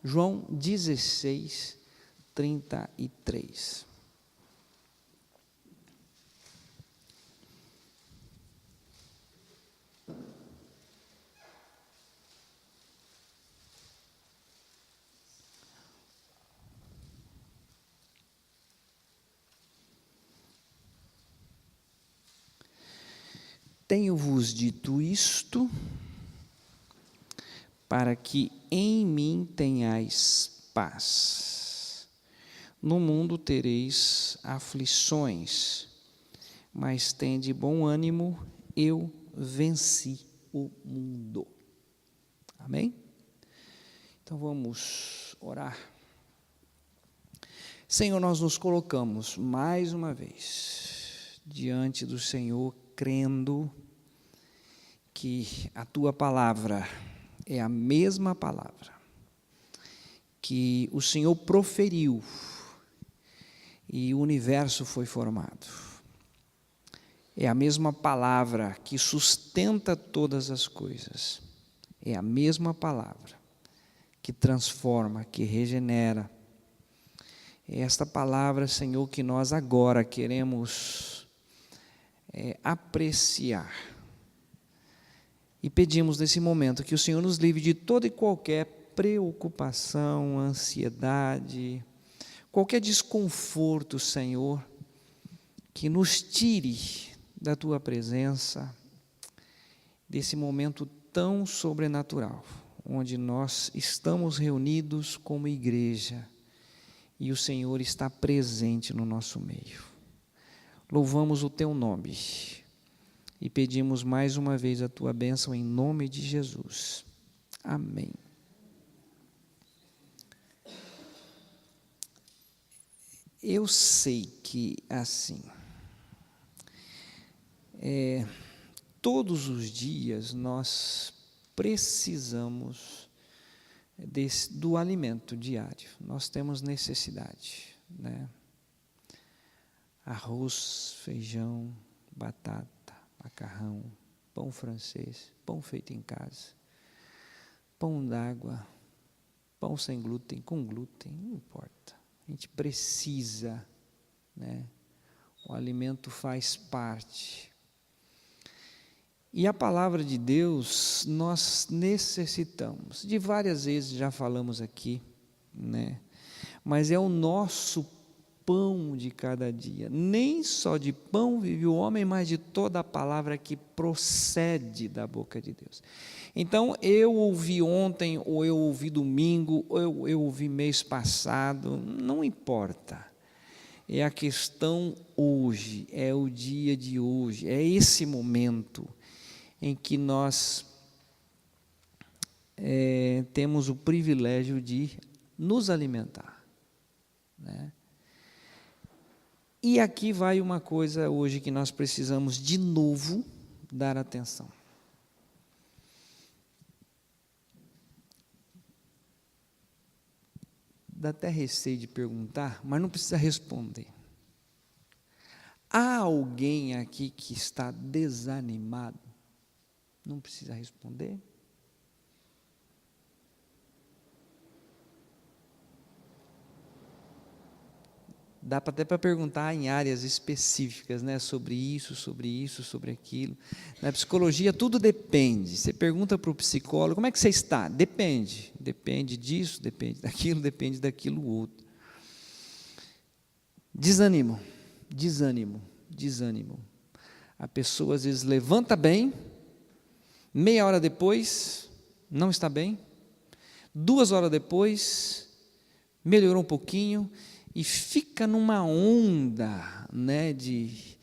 João 16, 33. Tenho-vos dito isto, para que em mim tenhais paz. No mundo tereis aflições, mas tende bom ânimo, eu venci o mundo. Amém? Então vamos orar. Senhor, nós nos colocamos mais uma vez diante do Senhor, crendo que a Tua palavra é a mesma palavra que o Senhor proferiu e o universo foi formado. É a mesma palavra que sustenta todas as coisas. É a mesma palavra que transforma, que regenera. É esta palavra, Senhor, que nós agora queremos apreciar. E pedimos nesse momento que o Senhor nos livre de toda e qualquer preocupação, ansiedade, qualquer desconforto, Senhor, que nos tire da Tua presença, desse momento tão sobrenatural, onde nós estamos reunidos como igreja e o Senhor está presente no nosso meio. Louvamos o Teu nome e pedimos mais uma vez a Tua bênção em nome de Jesus. Amém. Eu sei que assim, todos os dias nós precisamos do alimento diário, nós temos necessidade, né? Arroz, feijão, batata, macarrão, pão francês, pão feito em casa, pão d'água, pão sem glúten, com glúten, não importa. A gente precisa, né? O alimento faz parte. E a palavra de Deus, nós necessitamos, de várias vezes já falamos aqui, né? Mas é o nosso pão de cada dia. Nem só de pão vive o homem, mas de toda a palavra que procede da boca de Deus. Então, eu ouvi ontem, ou eu ouvi domingo, ou eu ouvi mês passado, não importa. É a questão hoje, é o dia de hoje, é esse momento em que nós temos o privilégio de nos alimentar, né? E aqui vai uma coisa hoje que nós precisamos de novo dar atenção. Dá até receio de perguntar, mas não precisa responder. Há alguém aqui que está desanimado? Não precisa responder. Dá até para perguntar em áreas específicas, né, sobre isso, sobre aquilo. Na psicologia tudo depende. Você pergunta para o psicólogo, como é que você está? Depende. Depende disso, depende daquilo outro. Desânimo. A pessoa às vezes levanta bem, meia hora depois não está bem, 2 horas depois melhorou um pouquinho, e fica numa onda, né, de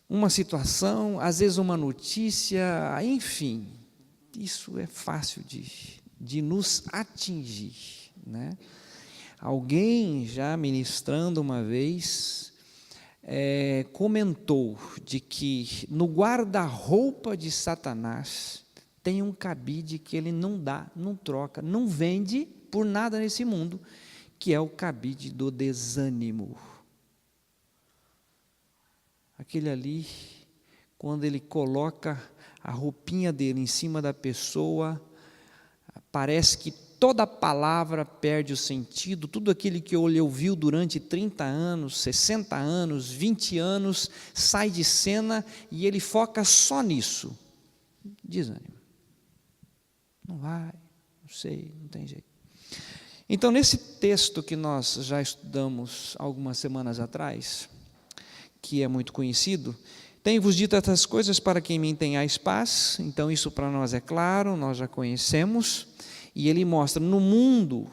uma situação, às vezes uma notícia, enfim, isso é fácil de nos atingir, né? Alguém já ministrando uma vez, comentou de que no guarda-roupa de Satanás tem um cabide que ele não dá, não troca, não vende por nada nesse mundo, que é o cabide do desânimo. Aquele ali, quando ele coloca a roupinha dele em cima da pessoa, parece que toda palavra perde o sentido, tudo aquilo que ele ouviu durante 30 anos, 60 anos, 20 anos, sai de cena e ele foca só nisso. Desânimo. Não vai, não sei, não tem jeito. Então, nesse texto que nós já estudamos algumas semanas atrás, que é muito conhecido, tenho-vos dito essas coisas para que em mim tenhais paz. Então isso para nós é claro, nós já conhecemos, e ele mostra, no mundo,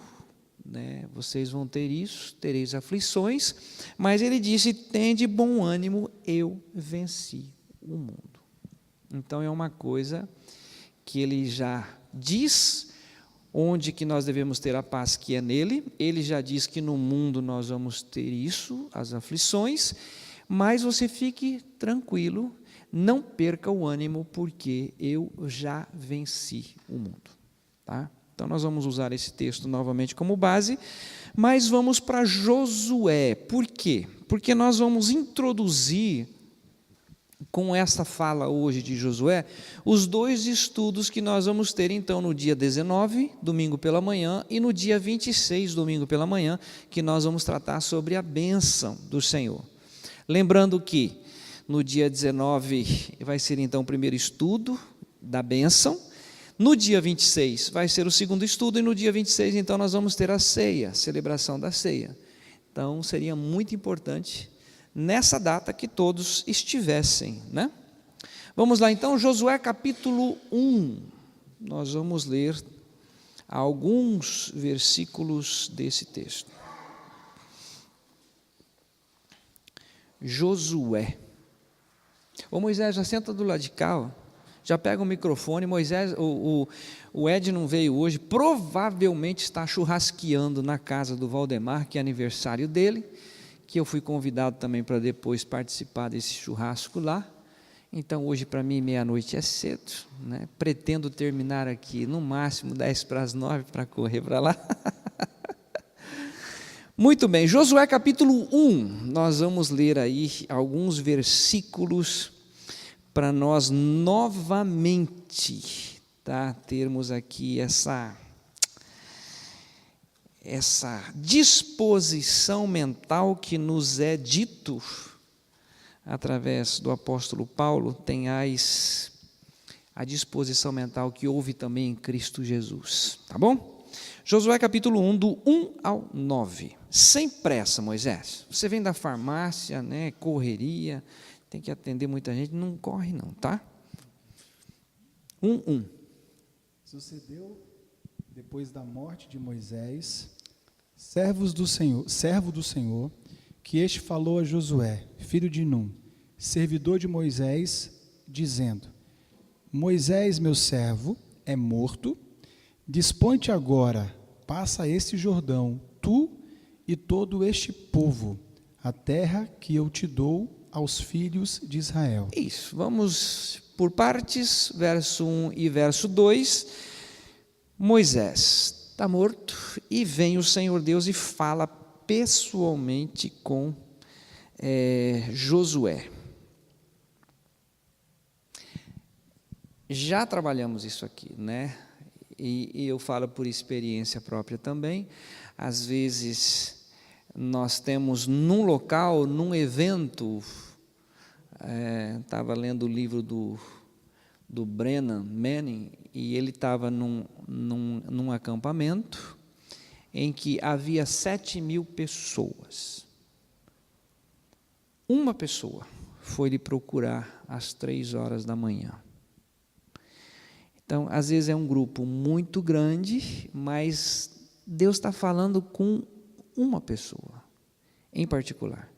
né, vocês vão ter isso, tereis aflições, mas ele disse, tende bom ânimo, eu venci o mundo. Então é uma coisa que ele já diz, onde que nós devemos ter a paz que é nele, ele já diz que no mundo nós vamos ter isso, as aflições, mas você fique tranquilo, não perca o ânimo, porque eu já venci o mundo. Tá? Então, nós vamos usar esse texto novamente como base, mas vamos para Josué. Por quê? Porque nós vamos introduzir, com essa fala hoje de Josué, os dois estudos que nós vamos ter, então, no dia 19, domingo pela manhã, e no dia 26, domingo pela manhã, que nós vamos tratar sobre a bênção do Senhor. Lembrando que no dia 19 vai ser então o primeiro estudo da bênção, no dia 26 vai ser o segundo estudo e no dia 26 então nós vamos ter a ceia, a celebração da ceia. Então seria muito importante nessa data que todos estivessem, né? Vamos lá então, Josué capítulo 1, nós vamos ler alguns versículos desse texto. Josué. Ô Moisés, já senta do lado de cá, ó. Já pega o microfone. Moisés, o Ed não veio hoje, provavelmente está churrasqueando na casa do Valdemar, que é aniversário dele, que eu fui convidado também para depois participar desse churrasco lá. Então hoje para mim meia-noite é cedo, né? Pretendo terminar aqui no máximo 8:50 para correr para lá. Muito bem, Josué capítulo 1, nós vamos ler aí alguns versículos para nós novamente, tá? Termos aqui essa disposição mental que nos é dito através do apóstolo Paulo, tenhais a disposição mental que houve também em Cristo Jesus, tá bom? Josué capítulo 1, do 1 ao 9. Sem pressa, Moisés. Você vem da farmácia, né, correria, tem que atender muita gente, não corre não, tá? 1:1. Sucedeu, depois da morte de Moisés, servo do Senhor, que este falou a Josué, filho de Num, servidor de Moisés, dizendo: Moisés, meu servo, é morto, dispõe-te agora, passa este Jordão, tu e todo este povo, a terra que eu te dou aos filhos de Israel. Isso, vamos por partes, verso 1 e verso 2. Moisés está morto e vem o Senhor Deus e fala pessoalmente com Josué. Já trabalhamos isso aqui, né? E eu falo por experiência própria também. Às vezes nós temos num local, num evento, estava lendo o livro do Brennan Manning, e ele estava num acampamento em que havia 7.000 pessoas. Uma pessoa foi lhe procurar às 3h da manhã. Então, às vezes é um grupo muito grande, mas Deus está falando com uma pessoa em particular.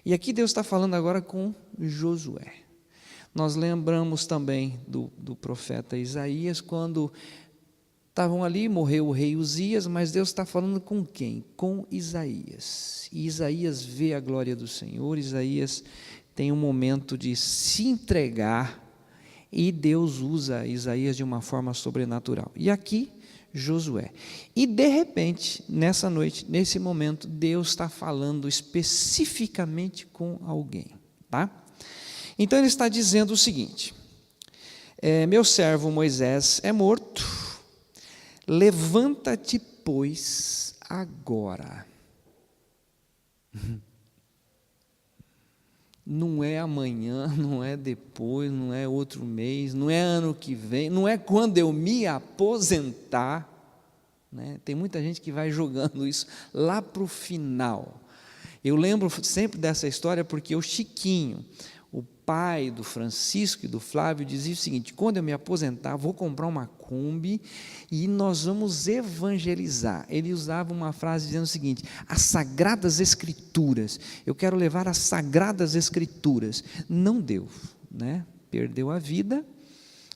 E aqui Deus está falando agora com Josué. Nós lembramos também do profeta Isaías, quando estavam ali, morreu o rei Uzias, mas Deus está falando com quem? Com Isaías. E Isaías vê a glória do Senhor, Isaías tem um momento de se entregar, e Deus usa Isaías de uma forma sobrenatural. E aqui, Josué. E de repente, nessa noite, nesse momento, Deus está falando especificamente com alguém, tá? Então ele está dizendo o seguinte: meu servo Moisés é morto, Levanta-te, pois, agora. Não é amanhã, não é depois, não é outro mês, não é ano que vem, não é quando eu me aposentar, né? Tem muita gente que vai jogando isso lá para o final. Eu lembro sempre dessa história porque o Chiquinho, o pai do Francisco e do Flávio, dizia o seguinte: quando eu me aposentar, vou comprar uma Kombi e nós vamos evangelizar. Ele usava uma frase dizendo o seguinte: as Sagradas Escrituras, eu quero levar as Sagradas Escrituras. Não deu, né? Perdeu a vida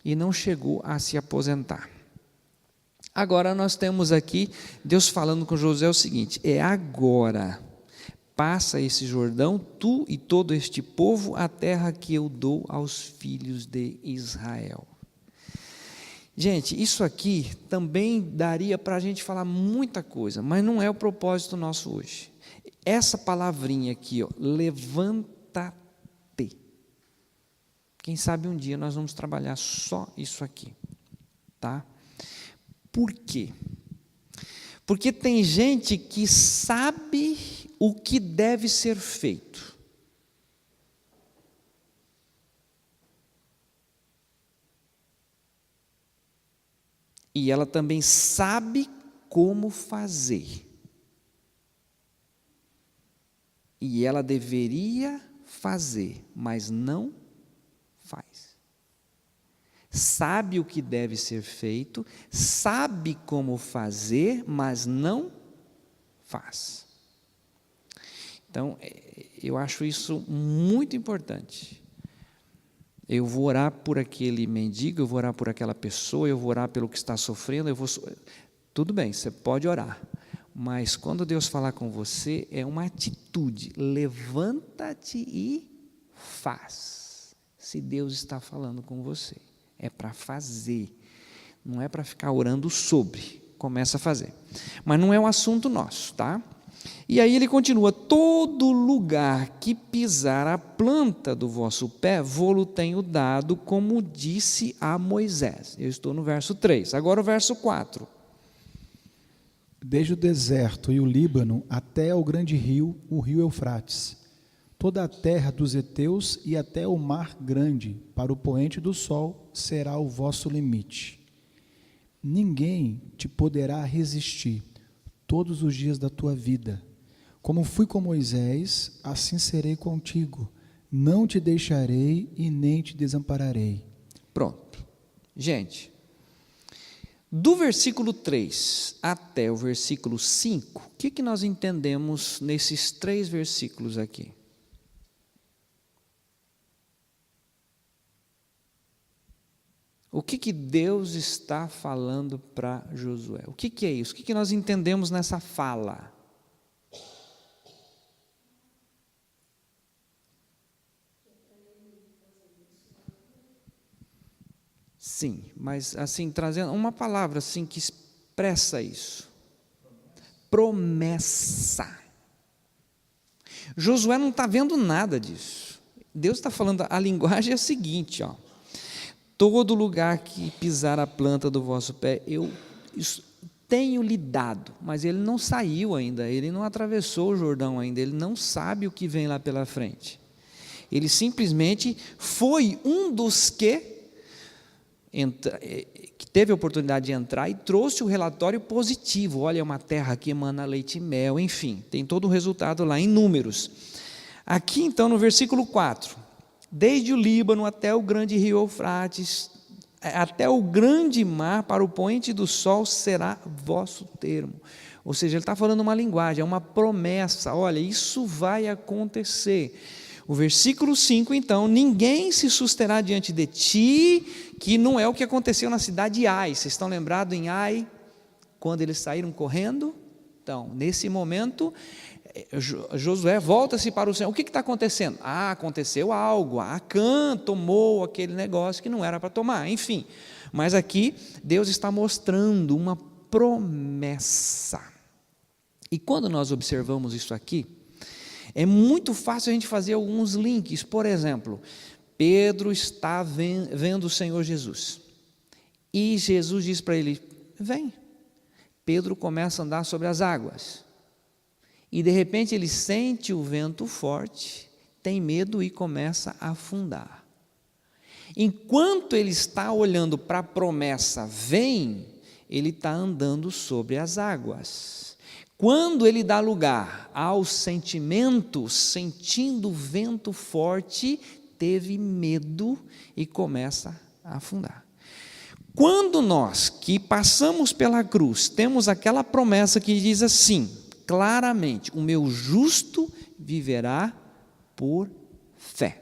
e não chegou a se aposentar. Agora nós temos aqui Deus falando com Josué o seguinte: é agora. Passa esse Jordão, tu e todo este povo, a terra que eu dou aos filhos de Israel. Gente, isso aqui também daria para a gente falar muita coisa, mas não é o propósito nosso hoje. Essa palavrinha aqui, ó, levanta-te. Quem sabe um dia nós vamos trabalhar só isso aqui, tá? Por quê? Porque tem gente que sabe o que deve ser feito. E ela também sabe como fazer. E ela deveria fazer, mas não faz. Sabe o que deve ser feito, sabe como fazer, mas não faz. Então, eu acho isso muito importante. Eu vou orar por aquele mendigo, eu vou orar por aquela pessoa, eu vou orar pelo que está sofrendo, tudo bem, você pode orar, mas quando Deus falar com você, é uma atitude, levanta-te e faz, se Deus está falando com você, é para fazer, não é para ficar orando sobre, começa a fazer, mas não é um assunto nosso, tá? E aí ele continua: todo lugar que pisar a planta do vosso pé, vô-lo tenho dado, como disse a Moisés. Eu estou no verso 3, agora o verso 4. Desde o deserto e o Líbano até o grande rio, o rio Eufrates, toda a terra dos heteus e até o mar grande, para o poente do sol, será o vosso limite. Ninguém te poderá resistir todos os dias da tua vida. Como fui com Moisés, assim serei contigo. Não te deixarei e nem te desampararei. Pronto. Gente, do versículo 3 até o versículo 5, o que nós entendemos nesses 3 versículos aqui? O que Deus está falando para Josué? O que é isso? O que nós entendemos nessa fala? Sim, mas assim, trazendo uma palavra assim que expressa isso. Promessa. Josué não está vendo nada disso. Deus está falando, a linguagem é a seguinte, ó: todo lugar que pisar a planta do vosso pé, eu tenho lhe dado. Mas ele não saiu ainda, ele não atravessou o Jordão ainda, ele não sabe o que vem lá pela frente. Ele simplesmente foi um dos que teve a oportunidade de entrar e trouxe o relatório positivo. Olha, é uma terra que emana leite e mel, enfim, tem todo o resultado lá em Números. Aqui então no versículo 4, desde o Líbano até o grande rio Eufrates, até o grande mar, para o poente do sol será vosso termo. Ou seja, ele está falando uma linguagem, é uma promessa, olha, isso vai acontecer. O versículo 5, então: ninguém se susterá diante de ti, que não é o que aconteceu na cidade de Ai. Vocês estão lembrados em Ai, quando eles saíram correndo? Então, nesse momento, Josué volta-se para o Senhor. O que está acontecendo? Aconteceu algo, Acã tomou aquele negócio que não era para tomar, enfim. Mas aqui, Deus está mostrando uma promessa. E quando nós observamos isso aqui, é muito fácil a gente fazer alguns links. Por exemplo, Pedro está vendo o Senhor Jesus. E Jesus diz para ele: vem, Pedro começa a andar sobre as águas. E de repente ele sente o vento forte, tem medo e começa a afundar. Enquanto ele está olhando para a promessa, ele está andando sobre as águas. Quando ele dá lugar aos sentimentos, sentindo o vento forte, teve medo e começa a afundar. Quando nós que passamos pela cruz, temos aquela promessa que diz assim, claramente, o meu justo viverá por fé.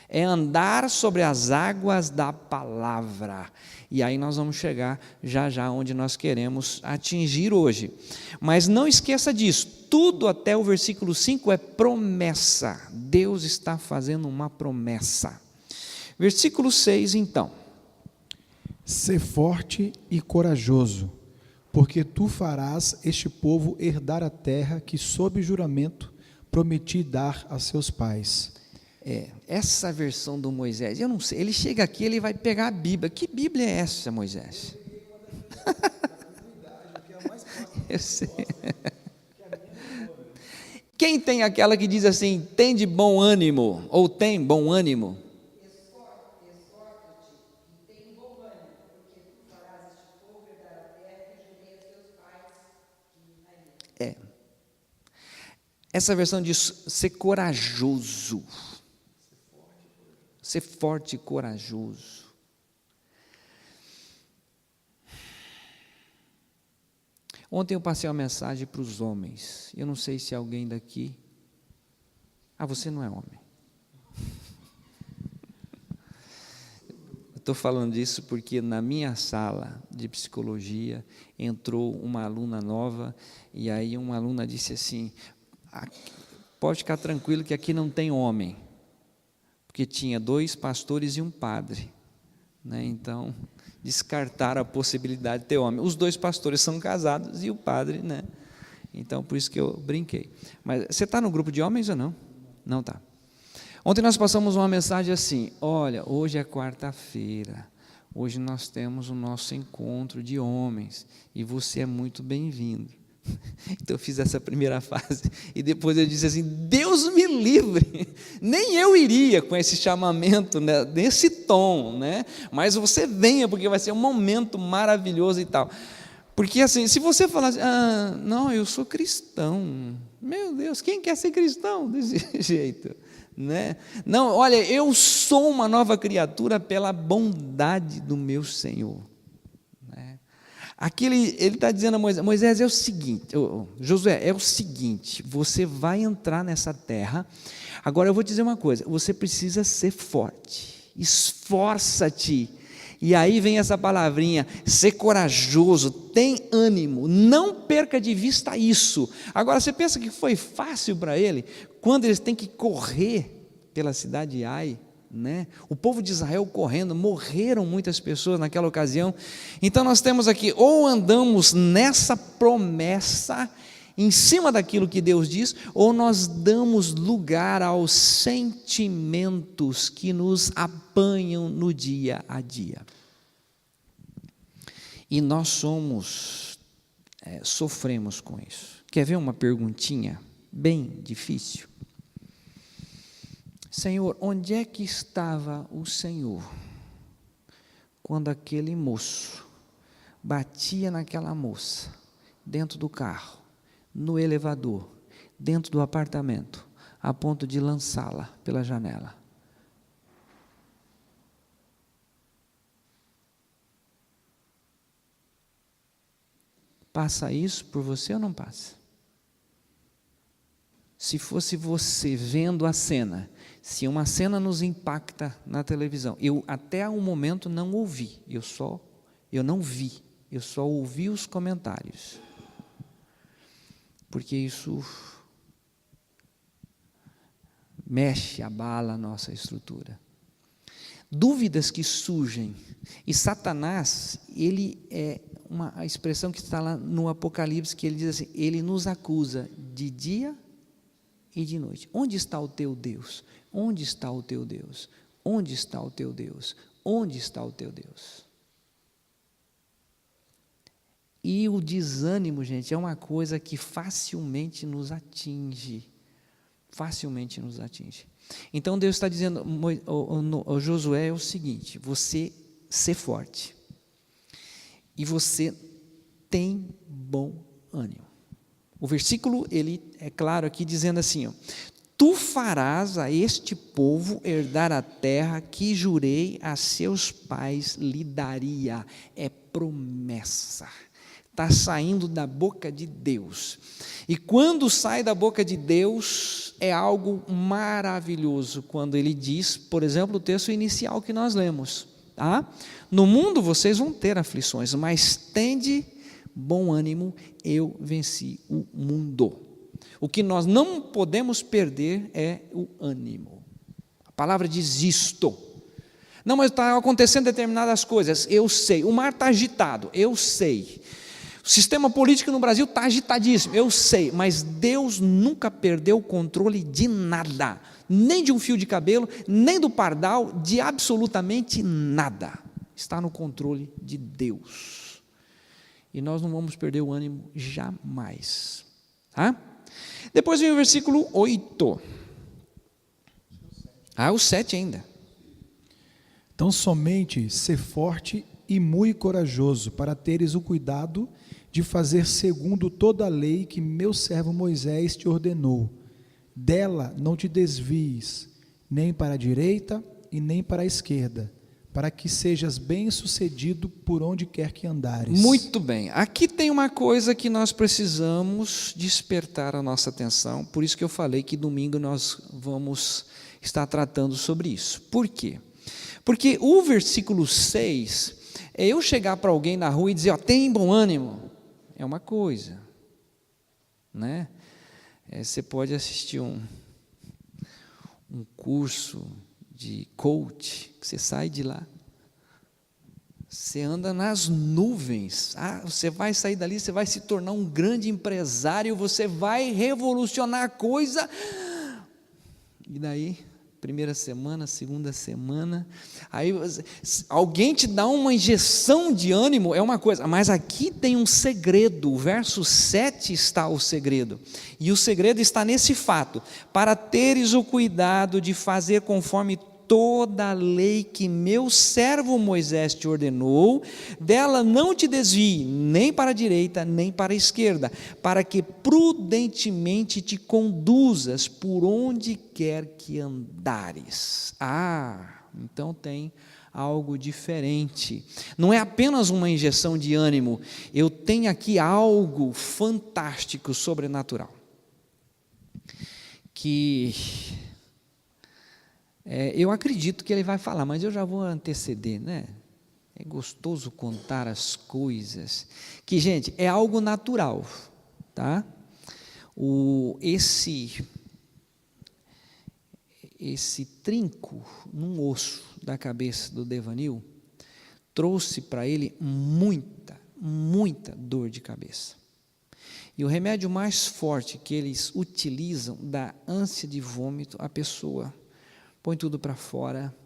É andar sobre as águas da palavra. E aí nós vamos chegar já onde nós queremos atingir hoje. Mas não esqueça disso, tudo até o versículo 5 é promessa. Deus está fazendo uma promessa. Versículo 6 então. Sê forte e corajoso, porque tu farás este povo herdar a terra que sob juramento prometi dar a seus pais. Essa versão do Moisés, eu não sei, ele chega aqui, ele vai pegar a Bíblia. Que Bíblia é essa, Moisés? Eu sei. Quem tem aquela que diz assim, tem de bom ânimo, ou tem bom ânimo? Esforça-te e tem bom ânimo, porque tu farás este povo herdar a terra que jurei a seus pais. Essa versão diz ser corajoso. Ser forte e corajoso. Ontem eu passei uma mensagem para os homens. Eu não sei se alguém daqui... você não é homem. Estou falando disso porque na minha sala de psicologia entrou uma aluna nova e aí uma aluna disse assim, pode ficar tranquilo que aqui não tem homem. Porque tinha 2 pastores e um padre, né? Então descartaram a possibilidade de ter homem. Os 2 pastores são casados e o padre, né? Então por isso que eu brinquei. Mas você está no grupo de homens ou não? Não está. Ontem nós passamos uma mensagem assim, olha, hoje é quarta-feira, hoje nós temos o nosso encontro de homens e você é muito bem-vindo. Então eu fiz essa primeira fase e depois eu disse assim, Deus me livre, nem eu iria com esse chamamento, né, nesse tom, né? Mas você venha porque vai ser um momento maravilhoso e tal. Porque assim, se você falar assim, não, eu sou cristão, meu Deus, quem quer ser cristão desse jeito? Né? Não, olha, eu sou uma nova criatura pela bondade do meu Senhor. Aqui ele está dizendo a Moisés, é o seguinte, Josué, é o seguinte, você vai entrar nessa terra, agora eu vou te dizer uma coisa, você precisa ser forte, esforça-te, e aí vem essa palavrinha, ser corajoso, tem ânimo, não perca de vista isso. Agora você pensa que foi fácil para ele, quando eles têm que correr pela cidade de Ai, né? O povo de Israel correndo, morreram muitas pessoas naquela ocasião. Então nós temos aqui, ou andamos nessa promessa, em cima daquilo que Deus diz, ou nós damos lugar aos sentimentos que nos apanham no dia a dia. E nós sofremos com isso. Quer ver uma perguntinha bem difícil? Senhor, onde é que estava o Senhor quando aquele moço batia naquela moça, dentro do carro, no elevador, dentro do apartamento, a ponto de lançá-la pela janela? Passa isso por você ou não passa? Se fosse você vendo a cena, se uma cena nos impacta na televisão, eu até o momento não ouvi, eu não vi, eu só ouvi os comentários, porque isso mexe, abala a nossa estrutura. Dúvidas que surgem, e Satanás, ele é uma expressão que está lá no Apocalipse, que ele diz assim, ele nos acusa de dia e de noite. Onde está o teu Deus? Onde está o teu Deus? Onde está o teu Deus? Onde está o teu Deus? E o desânimo, gente, é uma coisa que facilmente nos atinge. Facilmente nos atinge. Então Deus está dizendo ao Josué é o seguinte: você ser forte. E você tem bom ânimo. O versículo, ele é claro aqui dizendo assim, ó, tu farás a este povo herdar a terra que jurei a seus pais lhe daria. É promessa. Está saindo da boca de Deus. E quando sai da boca de Deus, é algo maravilhoso. Quando ele diz, por exemplo, o texto inicial que nós lemos. Tá? No mundo vocês vão ter aflições, mas tende bom ânimo, eu venci o mundo. O que nós não podemos perder é o ânimo. A palavra diz isto. Não, mas está acontecendo determinadas coisas, eu sei. O mar está agitado, eu sei. O sistema político no Brasil está agitadíssimo, eu sei. Mas Deus nunca perdeu o controle de nada. Nem de um fio de cabelo, nem do pardal, de absolutamente nada. Está no controle de Deus. E nós não vamos perder o ânimo jamais. Tá? Depois vem o versículo 8. O 7 ainda. Então somente ser forte e muito corajoso, para teres o cuidado de fazer segundo toda a lei que meu servo Moisés te ordenou. Dela não te desvies, nem para a direita e nem para a esquerda, para que sejas bem-sucedido por onde quer que andares. Muito bem. Aqui tem uma coisa que nós precisamos despertar a nossa atenção, por isso que eu falei que domingo nós vamos estar tratando sobre isso. Por quê? Porque o versículo 6, é eu chegar para alguém na rua e dizer, ó, tem bom ânimo, é uma coisa, né? Você pode assistir um curso de coach, que você sai de lá, você anda nas nuvens, você vai sair dali, você vai se tornar um grande empresário, você vai revolucionar a coisa, e daí, primeira semana, segunda semana, aí alguém te dá uma injeção de ânimo, é uma coisa, mas aqui tem um segredo, o verso 7 está o segredo, e o segredo está nesse fato, para teres o cuidado de fazer conforme toda a lei que meu servo Moisés te ordenou, dela não te desvie, nem para a direita, nem para a esquerda, para que prudentemente te conduzas por onde quer que andares. Então tem algo diferente. Não é apenas uma injeção de ânimo, eu tenho aqui algo fantástico, sobrenatural, que eu acredito que ele vai falar, mas eu já vou anteceder, né? É gostoso contar as coisas, que, gente, é algo natural, tá? Esse trinco num osso da cabeça do Devanil trouxe para ele muita dor de cabeça. E o remédio mais forte que eles utilizam dá ânsia de vômito à pessoa, põe tudo para fora,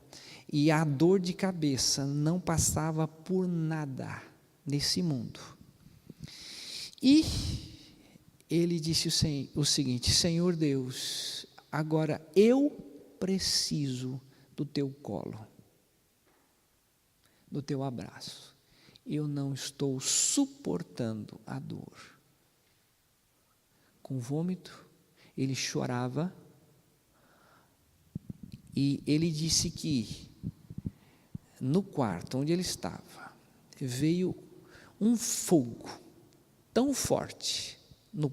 e a dor de cabeça não passava por nada nesse mundo. E ele disse o seguinte: Senhor Deus, agora eu preciso do teu colo, do teu abraço, eu não estou suportando a dor. Com vômito, ele chorava. E ele disse que no quarto onde ele estava, veio um fogo tão forte no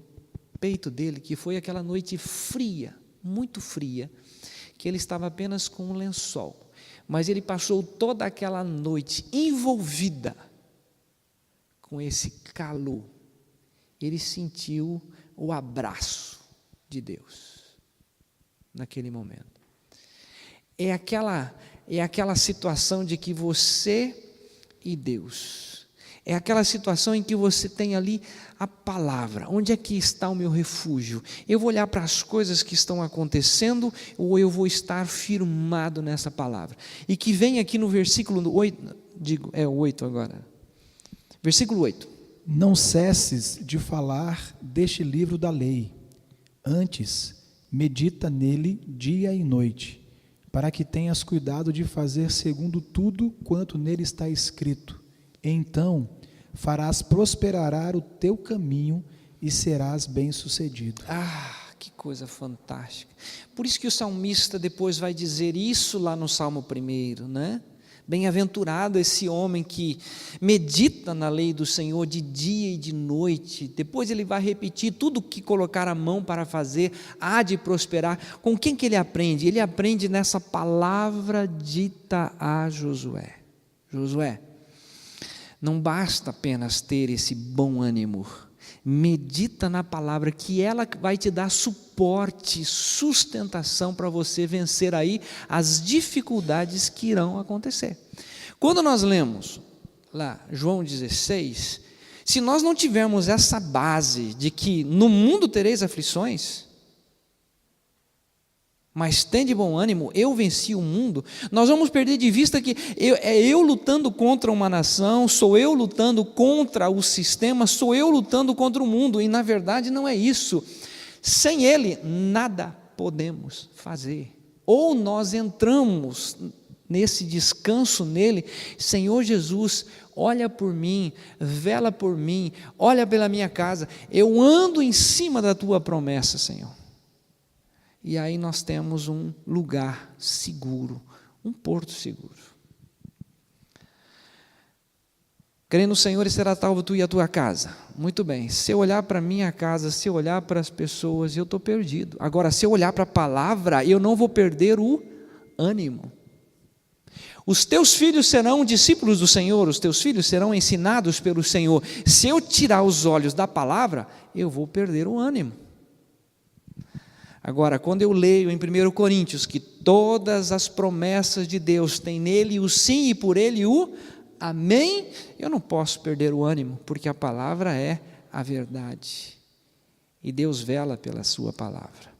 peito dele, que foi aquela noite fria, muito fria, que ele estava apenas com um lençol. Mas ele passou toda aquela noite envolvida com esse calor. Ele sentiu o abraço de Deus naquele momento. É aquela situação de que você e Deus, é aquela situação em que você tem ali a palavra, onde é que está o meu refúgio? Eu vou olhar para as coisas que estão acontecendo, ou eu vou estar firmado nessa palavra? E que vem aqui no versículo 8, o 8 agora, versículo 8, não cesses de falar deste livro da lei, antes medita nele dia e noite, para que tenhas cuidado de fazer segundo tudo quanto nele está escrito. Então farás prosperar o teu caminho e serás bem-sucedido. Que coisa fantástica. Por isso que o salmista depois vai dizer isso lá no Salmo 1, né? Bem-aventurado esse homem que medita na lei do Senhor de dia e de noite. Depois ele vai repetir: tudo que colocar a mão para fazer há de prosperar. Com quem que ele aprende? Ele aprende nessa palavra dita a Josué. Josué, não basta apenas ter esse bom ânimo. Medita na palavra, que ela vai te dar suporte, sustentação para você vencer aí as dificuldades que irão acontecer. Quando nós lemos lá João 16, se nós não tivermos essa base de que no mundo tereis aflições, mas tende bom ânimo, eu venci o mundo, nós vamos perder de vista que é eu lutando contra uma nação, sou eu lutando contra o sistema, sou eu lutando contra o mundo, e na verdade não é isso. Sem ele, nada podemos fazer. Ou nós entramos nesse descanso nele: Senhor Jesus, olha por mim, vela por mim, olha pela minha casa, eu ando em cima da tua promessa, Senhor. E aí nós temos um lugar seguro, um porto seguro. Crê no Senhor e será salvo tu e a tua casa. Muito bem, se eu olhar para a minha casa, se eu olhar para as pessoas, eu estou perdido. Agora, se eu olhar para a palavra, eu não vou perder o ânimo. Os teus filhos serão discípulos do Senhor, os teus filhos serão ensinados pelo Senhor. Se eu tirar os olhos da palavra, eu vou perder o ânimo. Agora, quando eu leio em 1 Coríntios que todas as promessas de Deus têm nele o sim e por ele o amém, eu não posso perder o ânimo, porque a palavra é a verdade. E Deus vela pela sua palavra.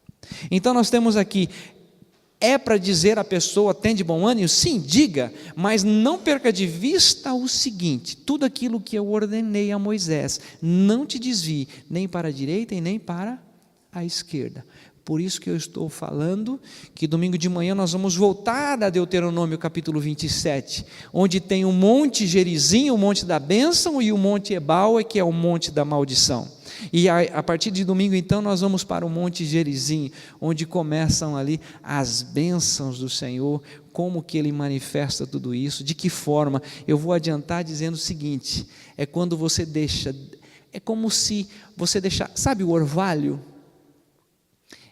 Então nós temos aqui, é para dizer à pessoa: tem de bom ânimo? Sim, diga, mas não perca de vista o seguinte: tudo aquilo que eu ordenei a Moisés, não te desvie, nem para a direita e nem para a esquerda. Por isso que eu estou falando que domingo de manhã nós vamos voltar a Deuteronômio capítulo 27, onde tem o monte Gerizim, o monte da bênção, e o monte Ebal, que é o monte da maldição. E a partir de domingo então nós vamos para o monte Gerizim, onde começam ali as bênçãos do Senhor, como que Ele manifesta tudo isso, de que forma. Eu vou adiantar dizendo o seguinte: é quando você deixa, é como se você deixar, sabe o orvalho?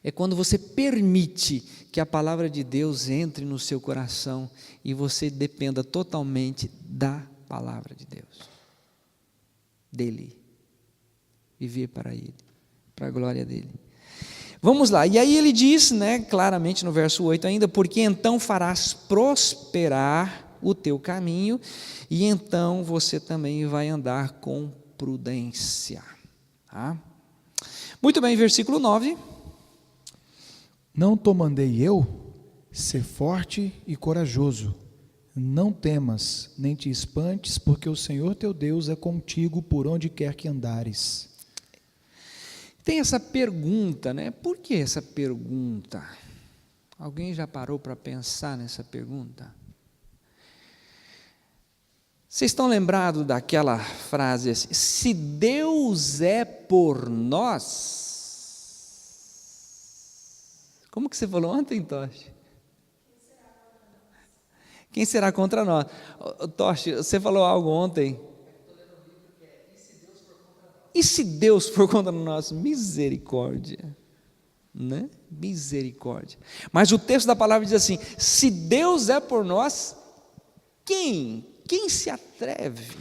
É quando você permite que a palavra de Deus entre no seu coração e você dependa totalmente da palavra de Deus, dele, viver para ele, para a glória dele. Vamos lá, e aí ele diz, claramente no verso 8 ainda: porque então farás prosperar o teu caminho, e então você também vai andar com prudência. Tá? Muito bem, versículo 9. Não te mandei eu? Ser forte e corajoso. Não temas, nem te espantes, porque o Senhor teu Deus é contigo por onde quer que andares. Tem essa pergunta, Por que essa pergunta? Alguém já parou para pensar nessa pergunta? Vocês estão lembrados daquela frase assim: se Deus é por nós... Como que você falou ontem, Toshi? Quem será contra nós? Toshi, você falou algo ontem. E se Deus for contra nós? Misericórdia. Misericórdia. Mas o texto da palavra diz assim: se Deus é por nós, quem se atreve?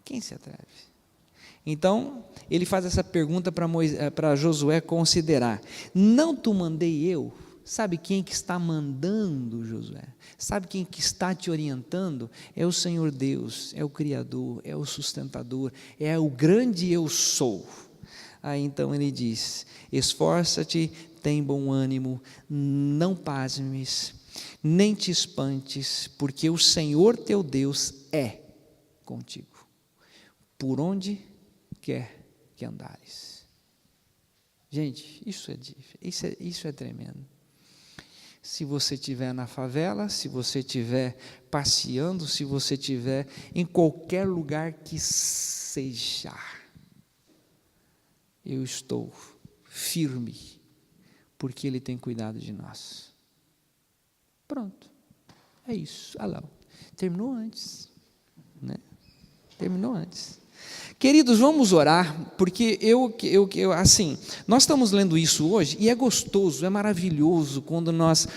Quem se atreve? Então, ele faz essa pergunta para Josué considerar. Não te mandei eu? Sabe quem que está mandando, Josué? Sabe quem que está te orientando? É o Senhor Deus, é o Criador, é o sustentador, é o grande eu sou. Aí então ele diz: esforça-te, tem bom ânimo, não pasmes, nem te espantes, porque o Senhor teu Deus é contigo. por onde quer que andares. Gente, isso é tremendo. Se você estiver na favela, se você estiver passeando, se você estiver em qualquer lugar que seja, eu estou firme, porque Ele tem cuidado de nós. Pronto, é isso. Ah lá, terminou antes, né? Terminou antes. Queridos, vamos orar, porque assim, nós estamos lendo isso hoje, e é gostoso, é maravilhoso, quando nós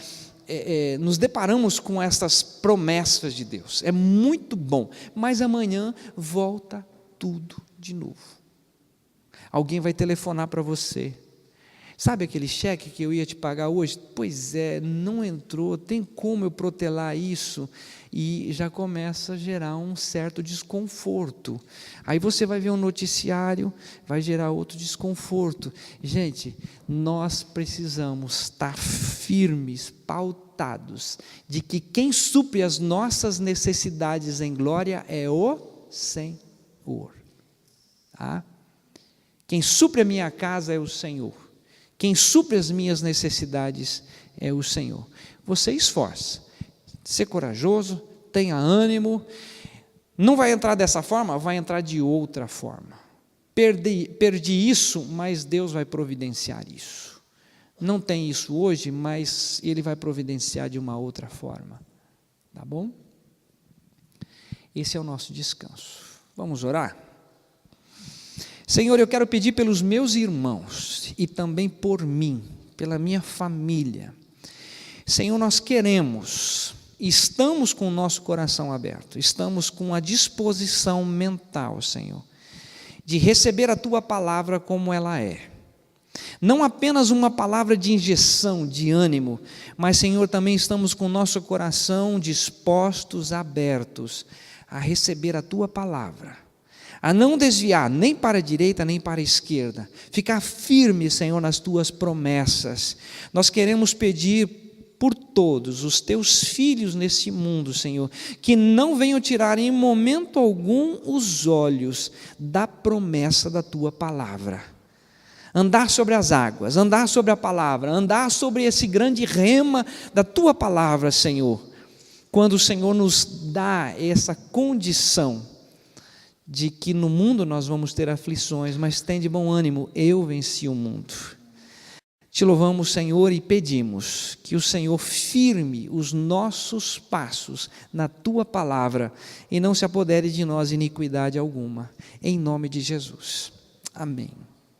nos deparamos com essas promessas de Deus, é muito bom, mas amanhã volta tudo de novo. Alguém vai telefonar para você, sabe aquele cheque que eu ia te pagar hoje? Pois é, não entrou, tem como eu protelar isso? E já começa a gerar um certo desconforto. Aí você vai ver um noticiário, vai gerar outro desconforto. Gente, nós precisamos estar firmes, pautados, de que quem supre as nossas necessidades em glória é o Senhor. Tá? Quem supre a minha casa é o Senhor. Quem supre as minhas necessidades é o Senhor. Você esforça. Ser corajoso, tenha ânimo. Não vai entrar dessa forma, vai entrar de outra forma. Perdi isso, mas Deus vai providenciar isso. Não tem isso hoje, mas Ele vai providenciar de uma outra forma. Tá bom? Esse é o nosso descanso. Vamos orar? Senhor, eu quero pedir pelos meus irmãos e também por mim, pela minha família. Senhor, nós estamos com o nosso coração aberto, estamos com a disposição mental, Senhor, de receber a Tua palavra como ela é. Não apenas uma palavra de injeção, de ânimo, mas, Senhor, também estamos com o nosso coração dispostos, abertos a receber a Tua palavra, a não desviar nem para a direita nem para a esquerda, ficar firme, Senhor, nas Tuas promessas. Nós queremos pedir por todos os Teus filhos nesse mundo, Senhor, que não venham tirar em momento algum os olhos da promessa da Tua palavra. Andar sobre as águas, andar sobre a palavra, andar sobre esse grande rema da Tua palavra, Senhor, quando o Senhor nos dá essa condição de que no mundo nós vamos ter aflições, mas tem de bom ânimo, eu venci o mundo. Te louvamos, Senhor, e pedimos que o Senhor firme os nossos passos na Tua palavra e não se apodere de nós iniquidade alguma, em nome de Jesus. Amém.